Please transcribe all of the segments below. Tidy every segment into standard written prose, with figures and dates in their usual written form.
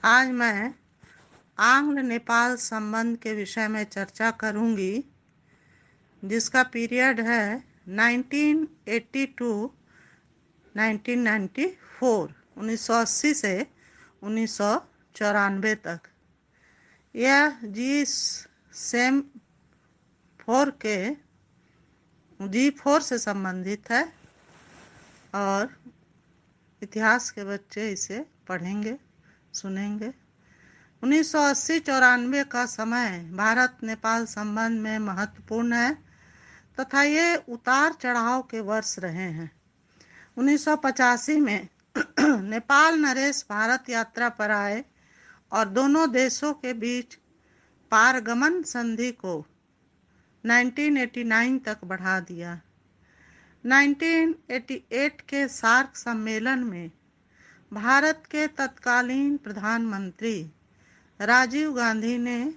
आज मैं आंग्ल नेपाल संबंध के विषय में चर्चा करूंगी, जिसका पीरियड है 1982 1994 1980 से 1994 तक। यह सेम G4 से संबंधित है और इतिहास के बच्चे इसे पढ़ेंगे, सुनेंगे। 1980-94 का समय भारत नेपाल संबंध में महत्वपूर्ण है तथा ये उतार चढ़ाव के वर्ष रहे हैं। 1985 में नेपाल नरेश भारत यात्रा पर आए और दोनों देशों के बीच पारगमन संधि को 1989 तक बढ़ा दिया। 1988 के सार्क सम्मेलन में भारत के तत्कालीन प्रधानमंत्री राजीव गांधी ने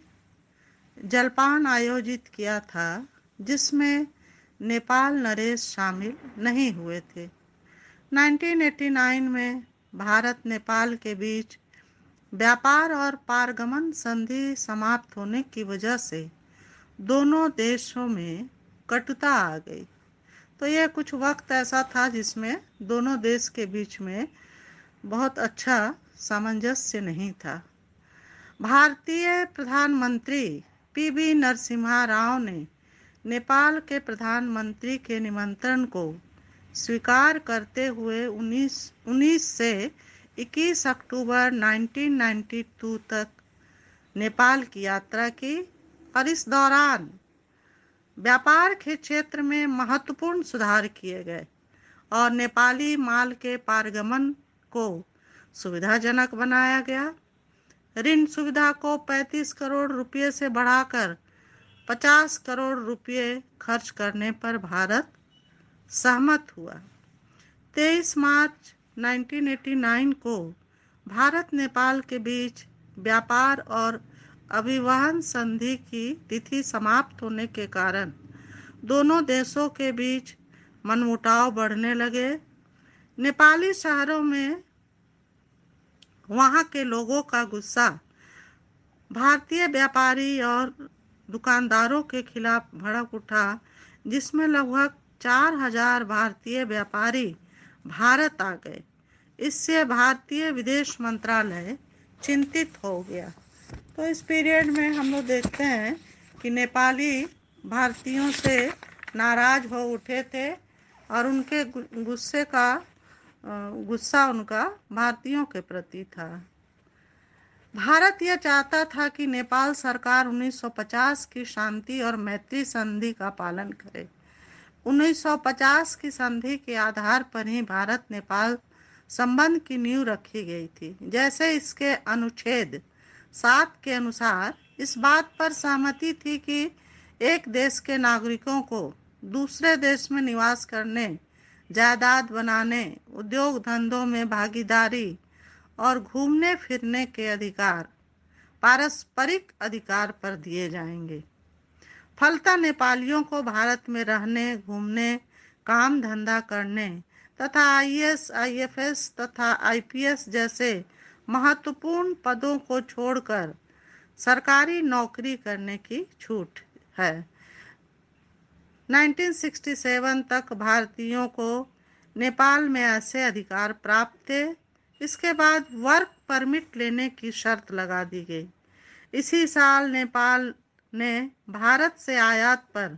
जलपान आयोजित किया था, जिसमें नेपाल नरेश शामिल नहीं हुए थे। 1989 में भारत नेपाल के बीच व्यापार और पारगमन संधि समाप्त होने की वजह से दोनों देशों में कटुता आ गई। तो यह कुछ वक्त ऐसा था जिसमें दोनों देश के बीच में बहुत अच्छा सामंजस्य नहीं था। भारतीय प्रधानमंत्री पीवी नरसिम्हा राव ने नेपाल के प्रधानमंत्री के निमंत्रण को स्वीकार करते हुए 19 से 21 अक्टूबर 1992 तक नेपाल की यात्रा की और इस दौरान व्यापार के क्षेत्र में महत्वपूर्ण सुधार किए गए और नेपाली माल के पारगमन को सुविधाजनक बनाया गया। ऋण सुविधा को 35 करोड़ रुपये से बढ़ाकर 50 करोड़ रुपये खर्च करने पर भारत सहमत हुआ। 23 मार्च 1989 को भारत नेपाल के बीच व्यापार और अभिवहन संधि की तिथि समाप्त होने के कारण दोनों देशों के बीच मनमुटाव बढ़ने लगे। नेपाली शहरों में वहां के लोगों का गुस्सा भारतीय व्यापारी और दुकानदारों के खिलाफ भड़क उठा, जिसमें लगभग 4000 भारतीय व्यापारी भारत आ गए। इससे भारतीय विदेश मंत्रालय चिंतित हो गया। तो इस पीरियड में हम लोग देखते हैं कि नेपाली भारतीयों से नाराज हो उठे थे और उनके गुस्सा उनका भारतीयों के प्रति था। भारत यह चाहता था कि नेपाल सरकार 1950 की शांति और मैत्री संधि का पालन करे। 1950 की संधि के आधार पर ही भारत नेपाल संबंध की नींव रखी गई थी। जैसे इसके अनुच्छेद 7 के अनुसार इस बात पर सहमति थी कि एक देश के नागरिकों को दूसरे देश में निवास करने, जायदाद बनाने, उद्योग धंधों में भागीदारी और घूमने फिरने के अधिकार पारस्परिक अधिकार पर दिए जाएंगे। फलतः नेपालियों को भारत में रहने, घूमने, काम धंधा करने तथा आईएएस, आईएफएस तथा आईपीएस जैसे महत्वपूर्ण पदों को छोड़कर सरकारी नौकरी करने की छूट है। 1967 तक भारतीयों को नेपाल में ऐसे अधिकार प्राप्त थे। इसके बाद वर्क परमिट लेने की शर्त लगा दी गई। इसी साल नेपाल ने भारत से आयात पर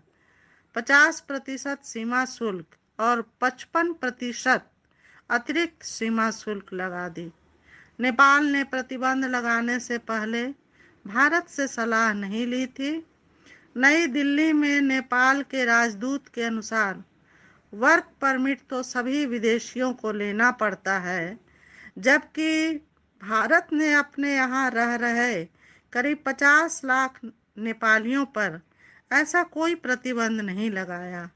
50% सीमा शुल्क और 55% अतिरिक्त सीमा शुल्क लगा दी। नेपाल ने प्रतिबंध लगाने से पहले भारत से सलाह नहीं ली थी। नई दिल्ली में नेपाल के राजदूत के अनुसार वर्क परमिट तो सभी विदेशियों को लेना पड़ता है, जबकि भारत ने अपने यहाँ रह रहे करीब 50 लाख नेपालियों पर ऐसा कोई प्रतिबंध नहीं लगाया।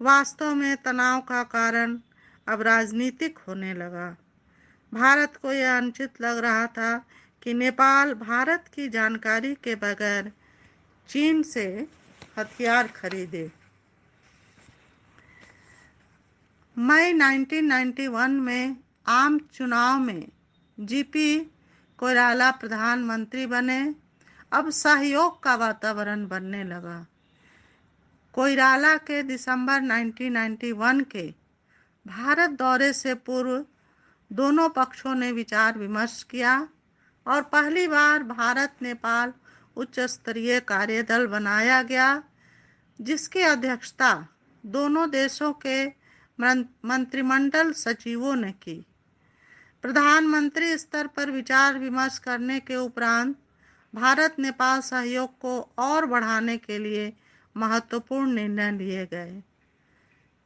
वास्तव में तनाव का कारण अब राजनीतिक होने लगा। भारत को यह अनुचित लग रहा था कि नेपाल भारत की जानकारी के बगैर चीन से हथियार खरीदे। मई 1991 में आम चुनाव में जीपी कोइराला प्रधानमंत्री बने। अब सहयोग का वातावरण बनने लगा। कोइराला के दिसंबर 1991 के भारत दौरे से पूर्व दोनों पक्षों ने विचार विमर्श किया और पहली बार भारत नेपाल उच्च स्तरीय कार्यदल बनाया गया, जिसकी अध्यक्षता दोनों देशों के मंत्रिमंडल सचिवों ने की। प्रधानमंत्री स्तर पर विचार विमर्श करने के उपरांत भारत नेपाल सहयोग को और बढ़ाने के लिए महत्वपूर्ण निर्णय लिए गए।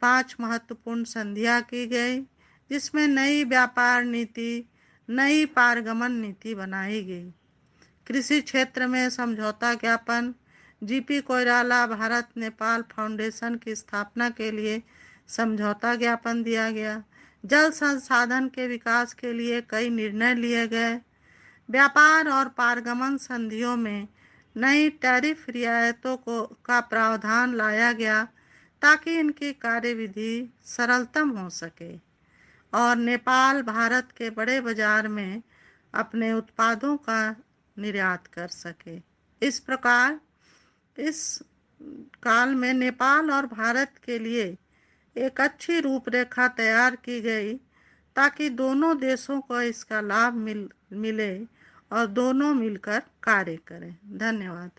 5 महत्वपूर्ण संधियां की गई, जिसमें नई व्यापार नीति, नई पारगमन नीति बनाई गई। कृषि क्षेत्र में समझौता ज्ञापन, जीपी कोइराला भारत नेपाल फाउंडेशन की स्थापना के लिए समझौता ज्ञापन दिया गया। जल संसाधन के विकास के लिए कई निर्णय लिए गए। व्यापार और पारगमन संधियों में नई टैरिफ रियायतों का प्रावधान लाया गया ताकि इनकी कार्यविधि सरलतम हो सके और नेपाल भारत के बड़े बाजार में अपने उत्पादों का निर्यात कर सके। इस प्रकार इस काल में नेपाल और भारत के लिए एक अच्छी रूपरेखा तैयार की गई ताकि दोनों देशों को इसका लाभ मिले और दोनों मिलकर कार्य करें। धन्यवाद।